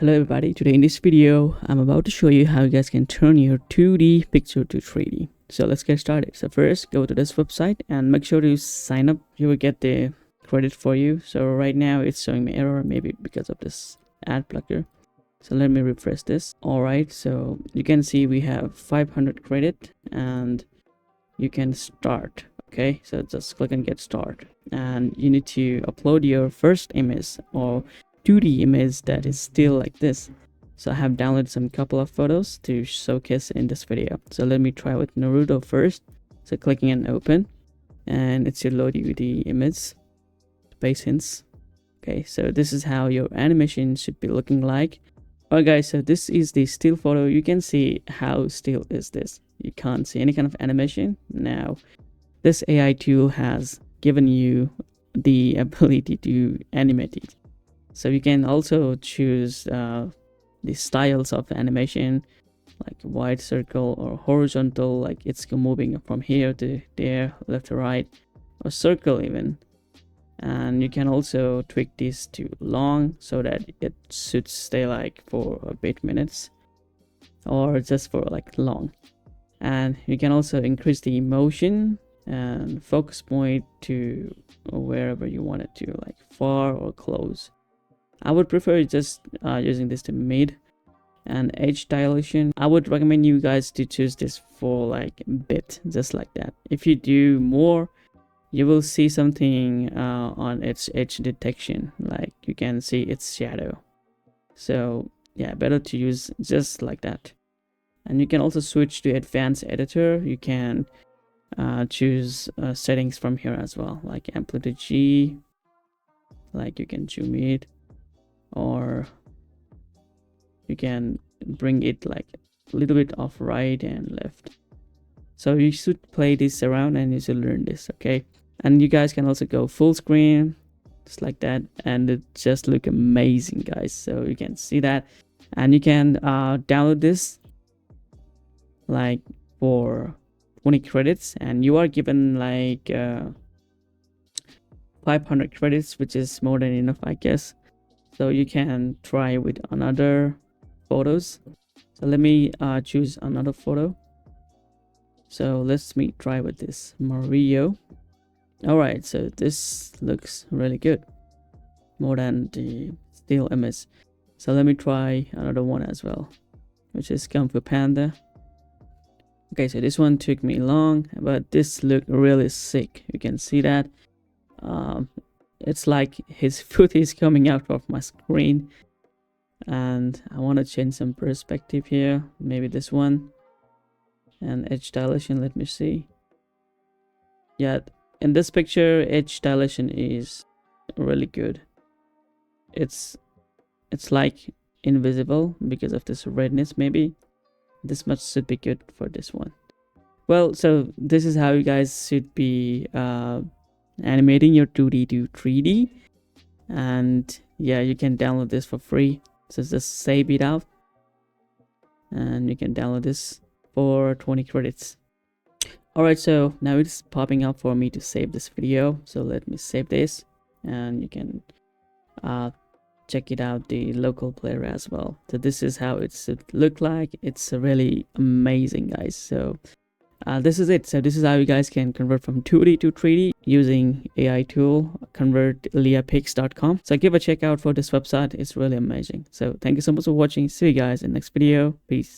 Hello everybody, today in this video I'm about to show you how you guys can turn your 2D picture to 3D. So let's get started. So first go to this website and make sure to sign up. You will get the credit for you. So right now it's showing me error, maybe because of this ad blocker. So let me refresh this. Alright, so you can see we have 500 credit and you can start. Okay, so just click and get start, and you need to upload your first image or 2D image that is still like this. So I have downloaded some couple of photos to showcase in this video. So let me try with Naruto first. So clicking and open, and it should load you the image base hints. Okay, so this is how your animation should be looking like. Alright guys, so this is the still photo. You can see how still is this. You can't see any kind of animation. Now this AI tool has given you the ability to animate it. So you can also choose the styles of animation, like wide circle or horizontal, like it's moving from here to there, left to right, or circle even. And you can also tweak this to long so that it should stay like for a bit minutes, or just for like long. And you can also increase the motion and focus point to wherever you want it to, like far or close. I would prefer just using this to mid. And edge dilation, I would recommend you guys to choose this for like bit, just like that. If you do more, you will see something on its edge detection, like you can see its shadow. So yeah, better to use just like that. And you can also switch to advanced editor. You can choose settings from here as well, like amplitude G, like you can zoom it, or you can bring it like a little bit off right and left. So you should play this around and you should learn this. Okay, and you guys can also go full screen just like that, and it just look amazing, guys. So you can see that, and you can download this like for 20 credits, and you are given like 500 credits, which is more than enough, I guess. So you can try with another photos. So let me choose another photo. So let's try with this Mario. All right, so this looks really good, more than the still image. So let me try another one as well, which is Kung Fu Panda. Okay, so this one took me long, but this looked really sick. You can see that. It's like his foot is coming out of my screen. And I want to change some perspective here. Maybe this one. And edge dilation, let me see. Yeah, in this picture, edge dilation is really good. It's like invisible because of this redness, maybe. This much should be good for this one. Well, so this is how you guys should be animating your 2D to 3D. And yeah, you can download this for free. So just save it out, and you can download this for 20 credits. Alright, so now it's popping up for me to save this video. So let me save this, and you can check it out, the local player as well. So this is how it should look like. It's really amazing, guys. So this is it. So this is how you guys can convert from 2D to 3D using AI tool, convert leiapix.com. So give a check out for this website. It's really amazing. So thank you so much for watching. See you guys in the next video. Peace.